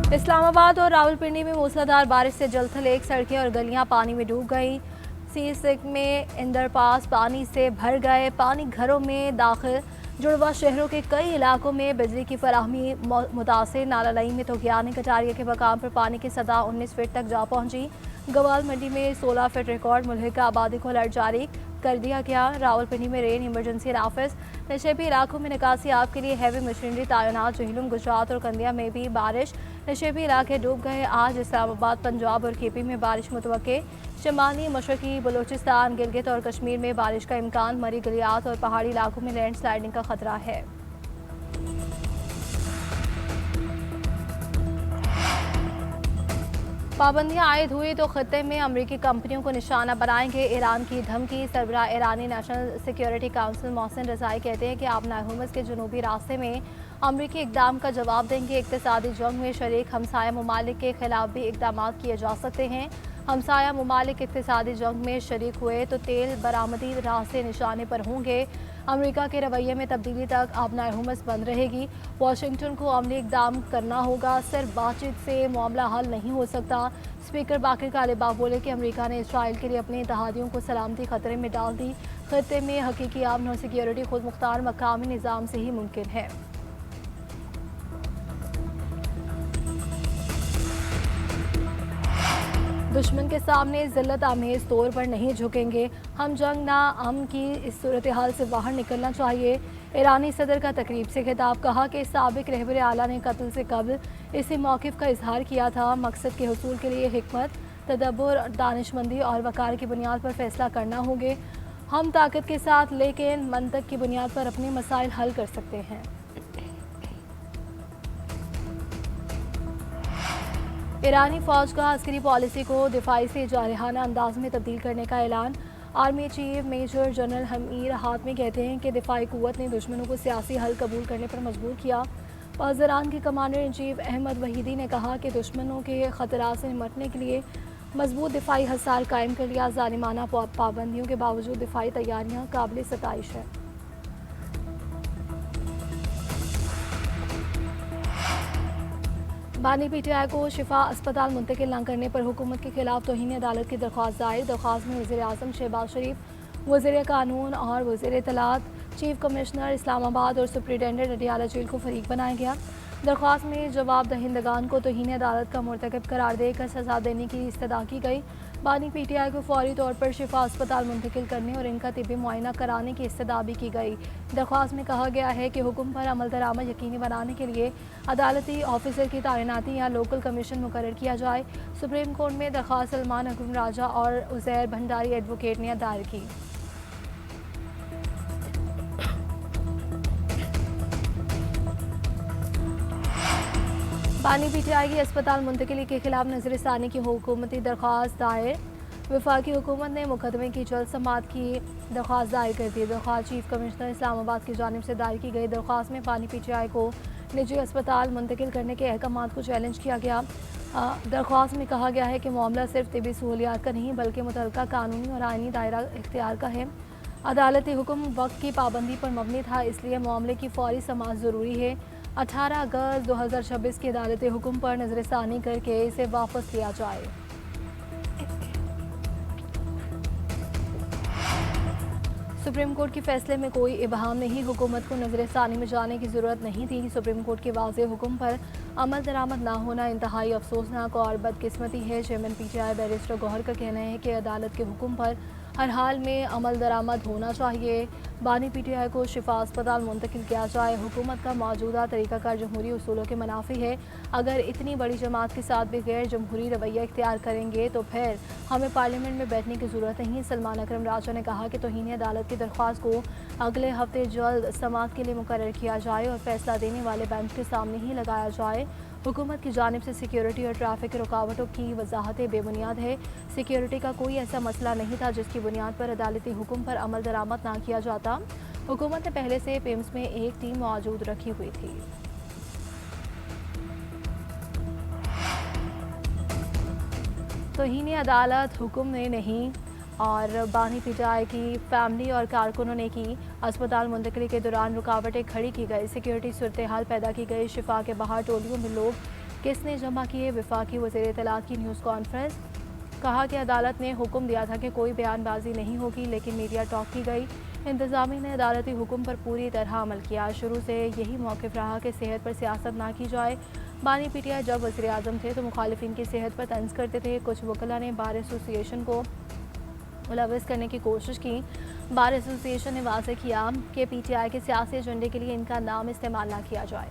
इस्लामाबाद और रावलपिंडी में मूसलाधार बारिश से जलथल एक सड़कें और गलियां पानी में डूब गईं। सी6 में इंदरपास पानी से भर गए। पानी घरों में दाखिल। जुड़वा शहरों के कई इलाकों में बिजली की फराहमी मुतासिर। नालालई में तोगयानी कटारिया के मकाम पर पानी की सतह 19 फीट तक जा पहुंची। गवाल मंडी में 16 फीट रिकॉर्ड। मुल्हिका आबादी को अलर्ट जारी कर दिया गया। रावलपिंडी में रेन इमरजेंसी नाफिज। नशेबी इलाकों में निकासी आप के लिए हैवी मशीनरी तैनात। झेलम, गुजरात और कंदिया में भी बारिश। नशेबी इलाके डूब गए। आज इस्लामाबाद, पंजाब और केपी में बारिश मुतवक्के। शमाली, मशरकी बलूचिस्तान, गिलगित और कश्मीर में बारिश का इम्कान। मरी गलियात और पहाड़ी इलाकों में लैंडस्लाइडिंग का खतरा है। पाबंदियां आयद हुई तो खत्ते में अमरीकी कंपनियों को निशाना बनाएंगे। ईरान की धमकी। सरबराह ईरानी नेशनल सिक्योरिटी काउंसिल मोहसिन रज़ाई कहते हैं कि आपना हुर्मुज़ के जनूबी रास्ते में अमरीकी इकदाम का जवाब देंगे। इक़्तिसादी जंग में शरीक हमसाया ममालिक के खिलाफ भी इक़दाम किए जा सकते हैं। हमसाया ममालिक इक़्तिसादी जंग में शरीक हुए तो तेल बरामदी राह से निशाने पर होंगे। अमेरिका के रवैये में तब्दीली तक आपना हुर्मुज़ बंद रहेगी। वाशिंगटन को अमली इक़दाम करना होगा। सिर्फ बातचीत से मामला हल नहीं हो सकता। स्पीकर बाकर कालिबाफ बोले कि अमेरिका ने इसराइल के लिए अपने इत्तेहादियों को सलामती खतरे में डाल दी। खत्ते में हकीकी अमन और सिक्योरिटी खुद मुख्तार मकामी निज़ाम से ही मुमकिन है। दुश्मन के सामने ज़िल्लत आमेज़ तौर पर नहीं झुकेंगे। हम जंग ना अमन की इस सूरत हाल से बाहर निकलना चाहिए। ईरानी सदर का तकरीब से खिताब। कहा कि साबिक रहबर आला ने कत्ल से कबल इसी मौक़िफ़ का इजहार किया था। मकसद के हुसूल के लिए हिकमत, तदब्बुर, दानिशमंदी और वक़ार की बुनियाद पर फैसला करना होंगे। हम ताकत के साथ लेकिन मंतक की बुनियाद पर अपने मसाइल हल कर सकते हैं। ईरानी फ़ौज का अस्करी पॉलिसी को दिफाई से जारहाना अंदाज में तब्दील करने का ऐलान। Army chief major general Hamir Hatmi कहते हैं कि दिफाई क़ुव्वत ने दुश्मनों को सियासी हल कबूल करने पर मजबूर किया। वज़ीरान के कमांडर इन चीफ अहमद वहीदी ने कहा कि दुश्मनों के ख़तरात से निपटने के लिए मजबूत दिफाई हसार कायम कर लिया। ज़ालिमाना पाबंदियों के बावजूद दिफाई तैयारियाँ काबिल सताइश है। बानी पीटीआई को शिफा अस्पताल मुंतकिल न करने पर हुकूमत के खिलाफ तौहीन अदालत की दरख्वास्त दायर। दरख्वास्त में वज़ीर आज़म शहबाज शरीफ, वज़ीर कानून और वज़ीर इत्तलात, चीफ कमिश्नर इस्लामाबाद और सुप्रिटेंडेंट अडियाला जेल को फरीक बनाया गया। दरख्वास्त में जवाब दहिंदगान को तौहीन अदालत का मुर्तकब करार देकर सज़ा देने की इस्तदा की गई। बानी पीटीआई को फौरी तौर पर शिफा अस्पताल मुंतकिल करने और इनका तिब्बी मुआयना कराने की इस्तदा भी की गई। दरख्वास्त में कहा गया है कि हुक्म पर अमल दरामद यकीनी बनाने के लिए अदालती ऑफिसर की तैनाती या लोकल कमीशन मुकर्रर किया जाए। सुप्रीम कोर्ट में दरख्वास्त सलमान हकुम राजा और उज़ैर भंडारी एडवोकेट ने दायर की। बानी पीटीआई की अस्पताल मुंतकिली के खिलाफ नजरसानी की हुकूमती दरख्वास्त दायर। वफाकी हुकूमत ने मुकदमे की जल्द समाअत की दरख्वास्त दायर कर दी। दरख्वास्त चीफ कमिश्नर इस्लामाबाद की जानिब से दायर की गई। दरख्वास्त में बानी पीटीआई को निजी अस्पताल मुंतकिल करने के अहकामात को चैलेंज किया गया। दरख्वास्त में कहा गया है कि मामला सिर्फ तिब्बी सहूलियात का नहीं बल्कि मुतल्लिका कानूनी और आइनी दायरा इख्तियार का है। अदालती हुक्म वक्त की पाबंदी पर मबनी था, इसलिए मामले की फौरी समाअत ज़रूरी है। 18 अगस्त 2026 के अदालती हुक्म पर नजरसानी करके इसे वापस लिया जाए। सुप्रीम कोर्ट के फैसले में कोई इबहम नहीं। हुकूमत को नजरसानी में जाने की ज़रूरत नहीं थी। सुप्रीम कोर्ट के वाज़े हुक्म पर अमल दरामद ना होना इंतहाई अफसोसनाक और बदकिस्मती है। चेयरमैन पीटीआई बैरिस्टर गौहर का कहना है कि अदालत के हुक्म पर हर हाल में अमल दरामद होना चाहिए। बानी पीटीआई को शिफा अस्पताल मुंतकिल किया जाए। हुकूमत का मौजूदा तरीक़ाकार जमहूरी उसूलों के मुनाफी है। अगर इतनी बड़ी जमात के साथ भी गैर जमहूरी रवैया इख्तियार करेंगे तो फिर हमें पार्लियामेंट में बैठने की ज़रूरत नहीं। सलमान अकरम राजा ने कहा कि तौहीन अदालत की दरख्वास्त को अगले हफ्ते जल्द समाअत के लिए मुकर्रर किया जाए और फैसला देने वाले बेंच के सामने ही लगाया जाए। हुकूमत की जानिब से सिक्योरिटी और ट्रैफिक रुकावटों की वजाहतें बेबुनियाद है। सिक्योरिटी का कोई ऐसा मसला नहीं था जिसकी बुनियाद पर अदालती हुक्म पर अमल दरामद ना किया जाता। हुकूमत ने पहले से पिम्स में एक टीम मौजूद रखी हुई थी। तौहीन अदालत हुक्म ने नहीं और बानी पीटीआई की फैमिली और कारकुनों ने की। अस्पताल मुंतकली के दौरान रुकावटें खड़ी की गई। सिक्योरिटी सूरत हाल पैदा की गई। शिफा के बाहर टोलियों में लोग किसने जमा किए वफाकी वज़ीर इत्तलात की न्यूज़ कॉन्फ्रेंस। कहा कि अदालत ने हुक्म दिया था कि कोई बयानबाजी नहीं होगी, लेकिन मीडिया टॉक की गई। इंतज़ामिया ने अदालती हुक्म पर पूरी तरह अमल किया। शुरू से यही मौक़िफ़ रहा कि सेहत पर सियासत ना की जाए। बानी पीटीआई जब वज़ीर आज़म थे तो मुखालिफिन की सेहत पर तंज करते थे। कुछ वकला ने बार एसोसिएशन को मुलव्वस करने की कोशिश की। बार एसोसिएशन ने वाज़ेह किया कि पीटीआई के सियासी एजेंडे के लिए इनका नाम इस्तेमाल ना किया जाए।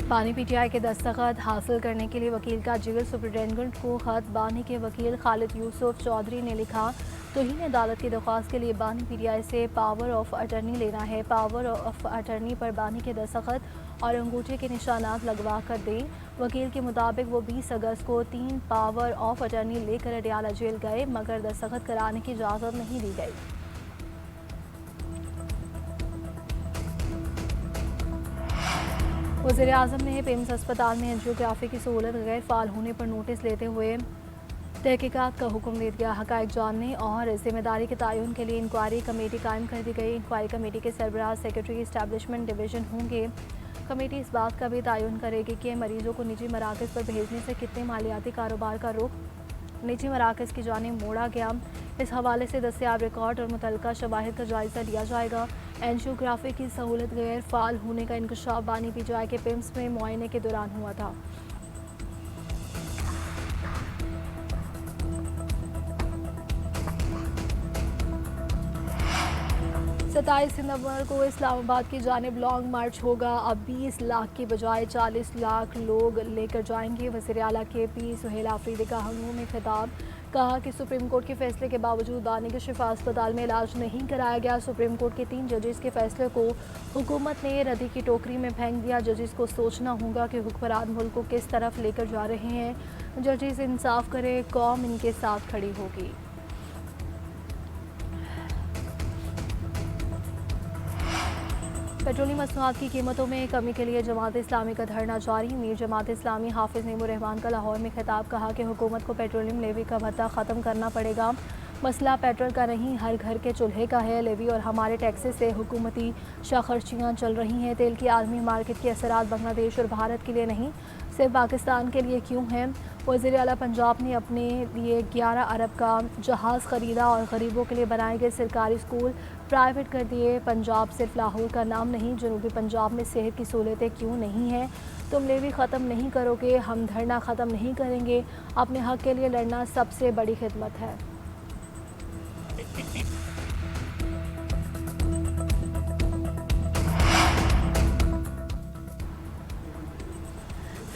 बानी पीटीआई के दस्तखत हासिल करने के लिए वकील का जिगर सुप्रिटेंडेंट को खत। बानी के वकील खालिद यूसुफ चौधरी ने लिखा, तौहीन अदालत की दरख्वास्त के लिए बानी पीटीआई से पावर ऑफ अटर्नी लेना है। पावर ऑफ अटर्नी पर बानी के दस्तखत और अंगूठे के निशानात लगवा कर दें। वकील के मुताबिक वो 20 अगस्त को 3 पावर ऑफ अटर्नी लेकर अडियाला जेल गए, मगर दस्तखत कराने की इजाज़त नहीं दी गई। वज़ीर आज़म ने पिम्स अस्पताल में एंजियोग्राफी की सहूलत गैर फ़ाल होने पर नोटिस लेते हुए तहकीकात का हुक्म दे दिया। हक़ाइक़ जानने और ज़िम्मेदारी के तयन के लिए इंक्वायरी कमेटी कायम कर दी गई। इंक्वायरी कमेटी के सरबराह सेक्रेटरी इस्टेब्लिशमेंट डिवीज़न होंगे। कमेटी इस बात का भी तयन करेगी कि मरीजों को निजी मराकज़ पर भेजने से कितने मालियाती कारोबार का रुख निजी मराकज़ की जानिब मोड़ा गया। इस हवाले से दस्तयाब रिकॉर्ड और मुतल्लिका शवाहिद का जायज़ा लिया जाएगा। एंजियोग्राफी की सहूलत गैर फ़ाल होने का इंकशाफ बानी पीटीआई के पिम्स में मुआयने के दौरान हुआ था। 27 नवंबर को इस्लामाबाद की जानिब लॉन्ग मार्च होगा। अब 20 लाख की बजाय 40 लाख लोग लेकर जाएंगे। वज़ीर आला KP सुहेल आफरीदी का हंगों में खिताब। कहा कि सुप्रीम कोर्ट के फैसले के बावजूद बानी के शिफा अस्पताल में इलाज नहीं कराया गया। सुप्रीम कोर्ट के 3 जजेस के फैसले को हुकूमत ने रद्दी की टोकरी में फेंक दिया। जजेस को सोचना होगा कि हुक्मरान मुल्क को किस तरफ लेकर जा रहे हैं। जजेस इंसाफ करे, कौम इनके साथ खड़ी होगी। पेट्रोलियम मसनूआत की कीमतों में कमी के लिए जमात इस्लामी का धरना जारी। मीर जमात इस्लामी हाफिज नईमुर रहमान का लाहौर में खिताब। कहा कि हुकूमत को पेट्रोलियम लेवी का भत्ता ख़त्म करना पड़ेगा। मसला पेट्रोल का नहीं, हर घर के चूल्हे का है। लेवी और हमारे टैक्सेस से हुकूमती शाखर्चियाँ चल रही हैं। तेल की आलमी मार्केट के असरात बांग्लादेश और भारत के लिए नहीं, सिर्फ पाकिस्तान के लिए क्यों हैं। वज़ीर आला पंजाब ने अपने लिए 11 अरब का जहाज़ ख़रीदा और गरीबों के लिए बनाए गए सरकारी स्कूल प्राइवेट कर दिए। पंजाब सिर्फ लाहौर का नाम नहीं, जनूबी पंजाब में सेहत की सहूलतें क्यों नहीं हैं। तुम लेवी ख़त्म नहीं करोगे, हम धरना ख़त्म नहीं करेंगे। अपने हक़ के लिए लड़ना सबसे बड़ी खिदमत है।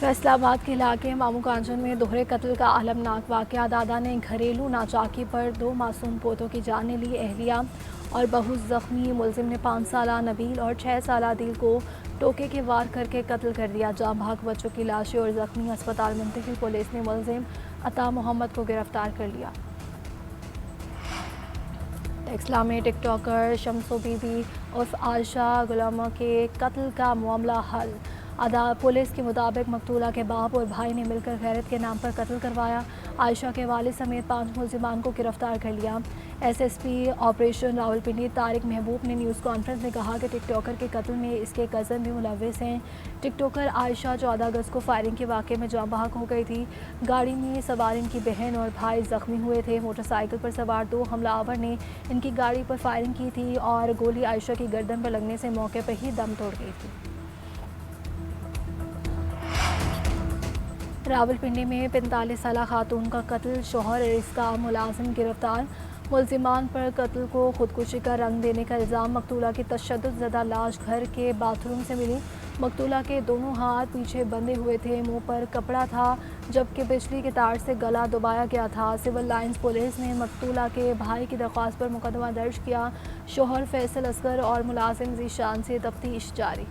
फैसलाबाद के इलाके मामू कांचन में दोहरे कत्ल का आलमनाक वाक़या। दादा ने घरेलू नाचाकी पर 2 मासूम पोतों की जान ली। अहलिया और बहू ज़ख्मी। मुलजिम ने 5 साला नबील और 6 साला दिल को टोके के वार करके कत्ल कर दिया। जाँ भाग बच्चों की लाशें और ज़ख्मी अस्पताल मुंतकिल। पुलिस ने मुलजिम अता मोहम्मद को गिरफ्तार कर लिया। टेक्सला में टिकटॉकर शम्सो बीबी उर्फ आयशा गुलामा के कत्ल का मामला हल। पुलिस के मुताबिक मकतूला के बाप और भाई ने मिलकर गैरत के नाम पर कत्ल करवाया। आयशा के वालिद समेत 5 मुलजिमान को गिरफ्तार कर लिया। SSP ऑपरेशन रावलपिंडी तारिक महबूब ने न्यूज़ कॉन्फ्रेंस में कहा कि टिकटॉकर के कत्ल में इसके कज़न भी मुलव्वस हैं। टिकटॉकर आयशा 14 अगस्त को फायरिंग के वाक़े में जाँ बहक हो गई थी। गाड़ी में सवार इनकी बहन और भाई ज़ख्मी हुए थे। मोटरसाइकिल पर सवार 2 हमलावर ने इनकी गाड़ी पर फायरिंग की थी और गोली आयशा की गर्दन पर लगने से मौके पर ही दम तोड़ गई थी। रावलपिंडी में 45 साला खातून का कत्ल। शौहर इसका मुलाजिम गिरफ्तार। मुलजिमान पर कत्ल को खुदकुशी का रंग देने का इल्ज़ाम। मकतूला की तशद्दुद ज़दा लाश घर के बाथरूम से मिली। मकतूला के दोनों हाथ पीछे बंधे हुए थे, मुंह पर कपड़ा था, जबकि बिजली के तार से गला दबाया गया था। सिविल लाइंस पुलिस ने मकतूला के भाई की दरख्वास्त पर मुकदमा दर्ज किया। शौहर फैसल असगर और मुलाजिम ज़ीशान से तफ्तीश जारी।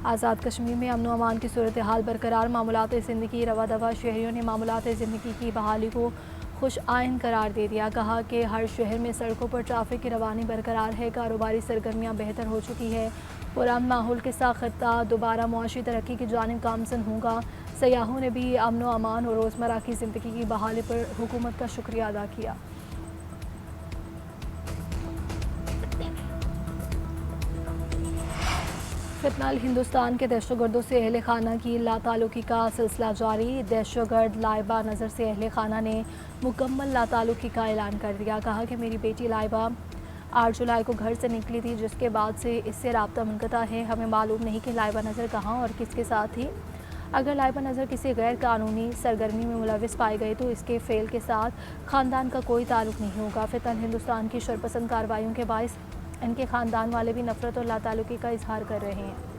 आज़ाद कश्मीर में अमन अमान की सूरत हाल बरकरार। मामूलात ज़िंदगी रवा दवा। शहरियों ने मामूलात ज़िंदगी की बहाली को खुश आइन करार दे दिया। कहा कि हर शहर में सड़कों पर ट्रैफिक की रवानी बरकरार है। कारोबारी सरगर्मियाँ बेहतर हो चुकी है। पुरान माहौल के साथ खत्ता दोबारा मुआशी तरक्की की जानिब गामजन होगा। सयाहों ने भी अमन अमान और रोज़मर्रा की ज़िंदगी की बहाली पर हुकूमत का शुक्रिया अदा किया। फितनल हिंदुस्तान के दहशतगर्दों से अहल खाना की लातालुकी का सिलसिला जारी। दहशतगर्द लाइबा नज़र से अहल खाना ने मुकम्मल लातालुकी का ऐलान कर दिया। कहा कि मेरी बेटी लाइबा 8 जुलाई को घर से निकली थी, जिसके बाद से इससे रब्ता मुनक़ता है। हमें मालूम नहीं कि लाइबा नज़र कहाँ और किसके साथ थी। अगर लाइबा नज़र किसी गैर कानूनी सरगर्मी में मुलविस पाई गई तो इसके फ़ेल के साथ ख़ानदान का कोई ताल्लुक़ नहीं होगा। फितनल हिंदुस्तान की शरपसंद कार्रवाइयों के बायस इनके ख़ानदान वाले भी नफ़रत और लातालुकी का इजहार कर रहे हैं।